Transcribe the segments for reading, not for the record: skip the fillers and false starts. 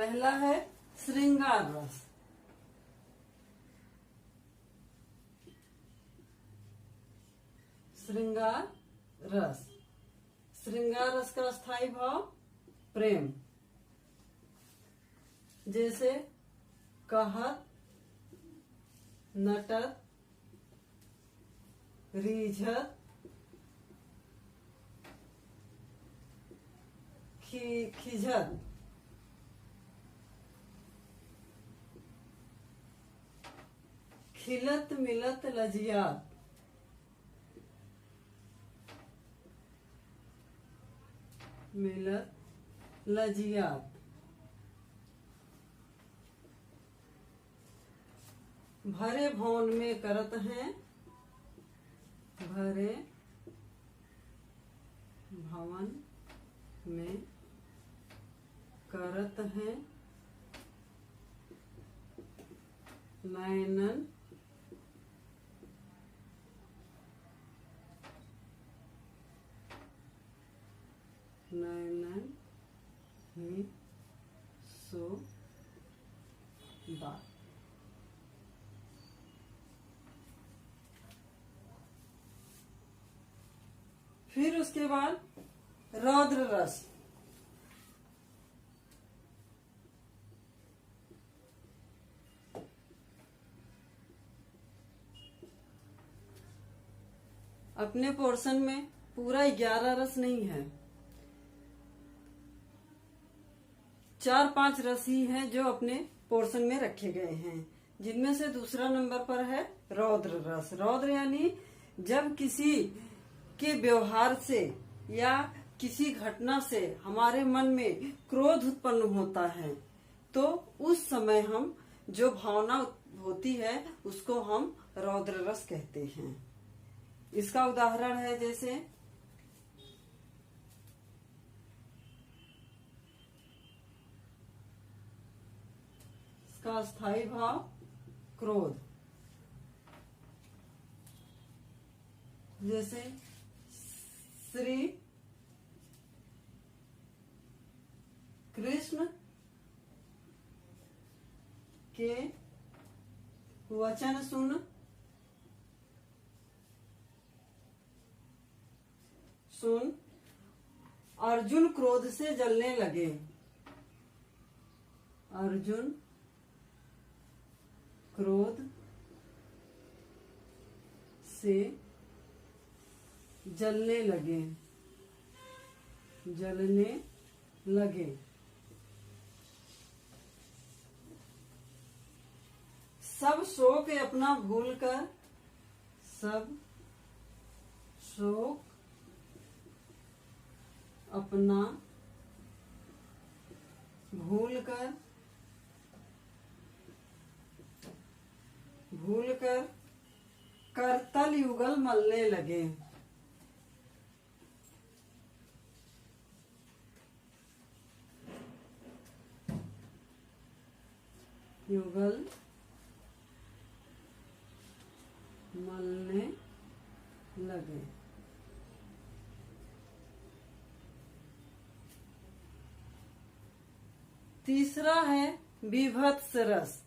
पहला है श्रृंगार रस। श्रृंगार रस। श्रृंगार रस का स्थायी भाव प्रेम, जैसे कहत, नटत, रीझत, खिझत, खिलत मिलत लजियात, मिलत लजियात। भरे भवन में करत हैं, भरे भवन में करत हैं, नयनन नयनन ही सो बात। फिर उसके बाद रौद्र रस। अपने पोर्शन में पूरा 11 रस नहीं है, 4-5 रस ही हैं जो अपने पोर्शन में रखे गए हैं, जिनमें से दूसरा नंबर पर है रौद्र रस। रौद्र यानी जब किसी के व्यवहार से या किसी घटना से हमारे मन में क्रोध उत्पन्न होता है, तो उस समय हम जो भावना होती है उसको हम रौद्र रस कहते हैं। इसका उदाहरण है जैसे इसका स्थायी भाव क्रोध, जैसे श्री कृष्ण के वचन सुन अर्जुन क्रोध से जलने लगे। अर्जुन क्रोध से जलने लगे, जलने लगे। सब शोक अपना भूलकर, सब शोक अपना भूलकर करतल युगल मलने लगे। युगल मलने लगे। तीसरा है बीभत्स रस।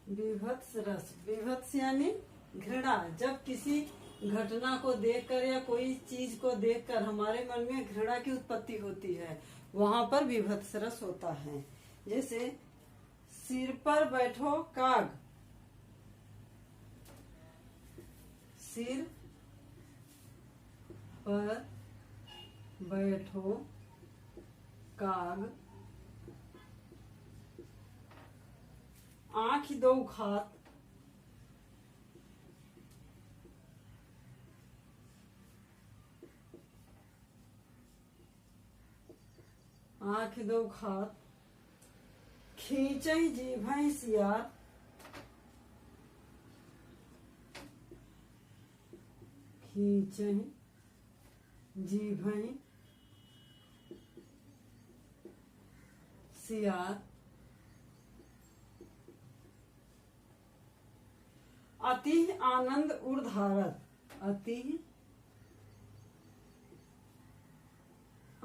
बीभत्स रस। बीभत्स यानी घृणा। जब किसी घटना को देखकर या कोई चीज को देखकर हमारे मन में घृणा की उत्पत्ति होती है, वहां पर बीभत्स रस होता है। जैसे सिर पर बैठो काग, सिर पर बैठो काग, आँख दो घात, आँख दो घात, खींचई जीभई सियार, खींचें जीभें सियार अति आनंद ऊर्धारत अति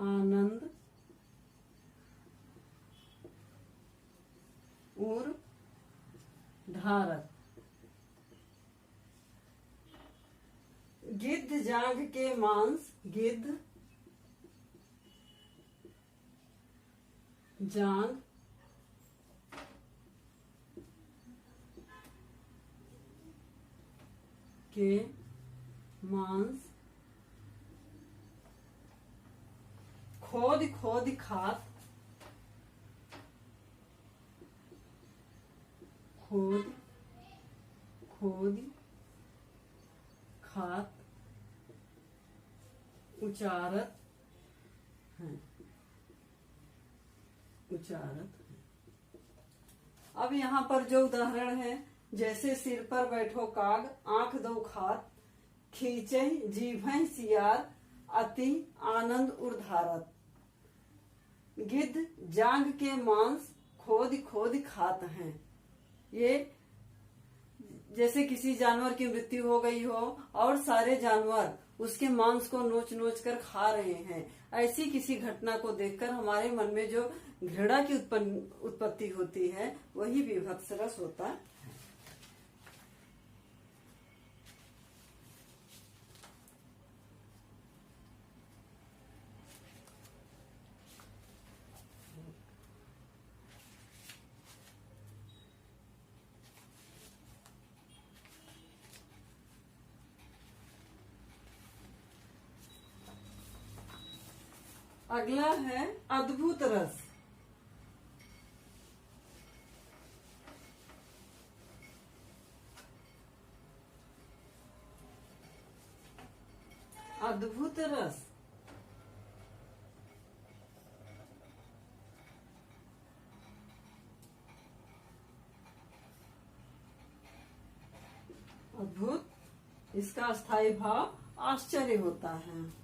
आनंद ऊर्धारत गिद्ध जांघ के मांस गिद्ध जांघ के मांस खोद खोद खात खोद खोद खात उचारत है उचारत है। अब यहाँ पर जो उदाहरण है, जैसे सिर पर बैठो काग आंख दो खात खींचे जीभें सियार अति आनंद ऊर्धारत गिद्ध जांघ के मांस खोद खोद खात हैं। ये जैसे किसी जानवर की मृत्यु हो गई हो और सारे जानवर उसके मांस को नोच नोच कर खा रहे हैं, ऐसी किसी घटना को देखकर हमारे मन में जो घृणा की उत्पत्ति होती है वही विभत्स रस होता है। अगला है अद्भुत रस। अद्भुत रस अद्भुत, इसका स्थायी भाव आश्चर्य होता है।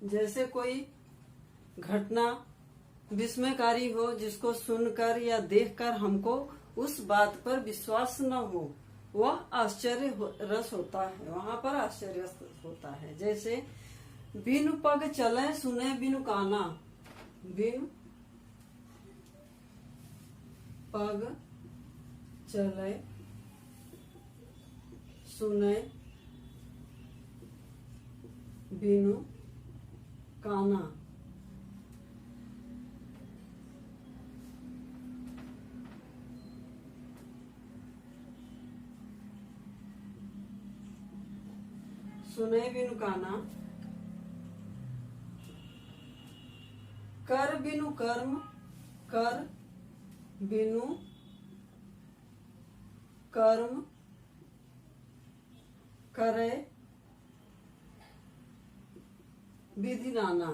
जैसे कोई घटना विस्मयकारी हो जिसको सुनकर या देखकर हमको उस बात पर विश्वास न हो, वह आश्चर्य रस होता है, वहां पर आश्चर्य रस होता है। जैसे बिनु पग चले सुने बिनु काना, बिनु पग चले सुने बिनु काना। सुने बिनु काना, कर बिनु कर्म, कर बिनु कर्म, करे विधि नाना।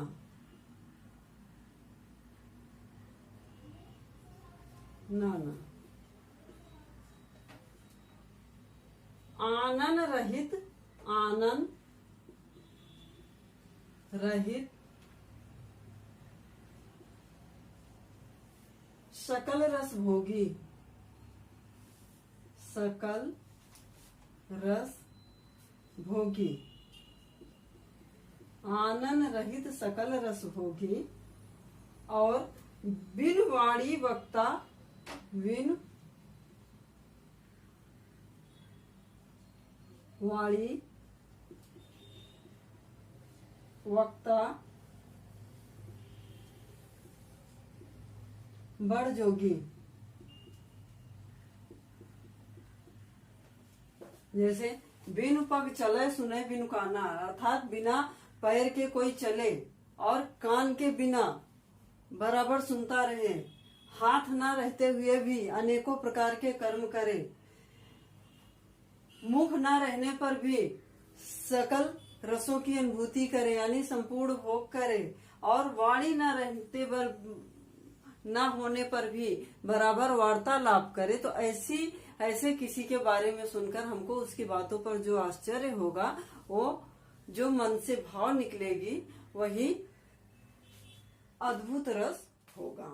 नाना आनन रहित, आनन रहित सकल रस भोगी, सकल रस भोगी। आनन रहित सकल रस भोगी और बिन वाणी वक्ता, बिन वाणी वक्ता बड़ जोगी। जैसे बिनु पग चले सुने बिनु काना, अर्थात बिना पैर के कोई चले और कान के बिना बराबर सुनता रहे, हाथ ना रहते हुए भी अनेकों प्रकार के कर्म करे, मुख ना रहने पर भी सकल रसों की अनुभूति करे यानी संपूर्ण भोग करे, और वाणी ना होने पर भी बराबर वार्तालाप करे, तो ऐसे किसी के बारे में सुनकर हमको उसकी बातों पर जो आश्चर्य होगा, वो जो मन से भाव निकलेगी, वही अद्भुत रस होगा।